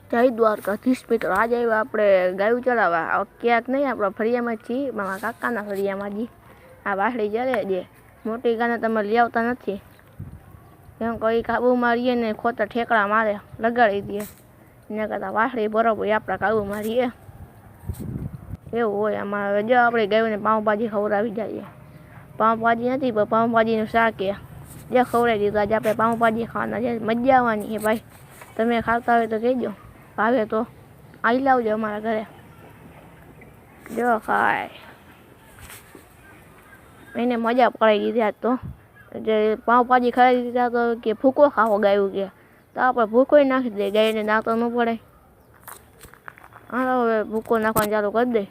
જય દ્વારકાધીશ મિત્રો, આજે આવ્યા આપણે ગાયું ચરાવવા. ક્યાંક નહીં, આપણા ફળિયામાં જ છીએ, મારા કાકાના ફળિયામાં જી. આ વાસળી ચરે જે મોટી ગાને તમે લઈ આવતા નથી, એમ કોઈ કાબુ મારીએ ને ખોટા ઠેકડા મારે લગાડી દે. એના કરતાં વાસળી બરોબર આપણા કાબુ મારીએ એવું હોય. આમાં જો આપણે ગાયોને પાઉંભાજી ખવડાવી જઈએ. પાઉંભાજી નથી પણ પાઉંભાજીનું શાક એ જે ખવડાવી દીધું. આજે આપણે પાઉંભાજી ખાવાના છે, મજા આવવાની છે ભાઈ. તમે ખાતા હોય તો કહેજો, ભાવે તો આવી લાવજો અમારા ઘરે. જો ખાય એને મજા પડાવી દીધી આજ તો. જે પાઉંભાજી ખાઈ દીધા તો કે ભૂકો ખાવો ગાયું કે, તો આપણે ભૂકો નાખી દઈએ, ગાયને દાંતો ન પડે. હા હવે ભૂકો નાખવાનું ચાલુ કરી દે.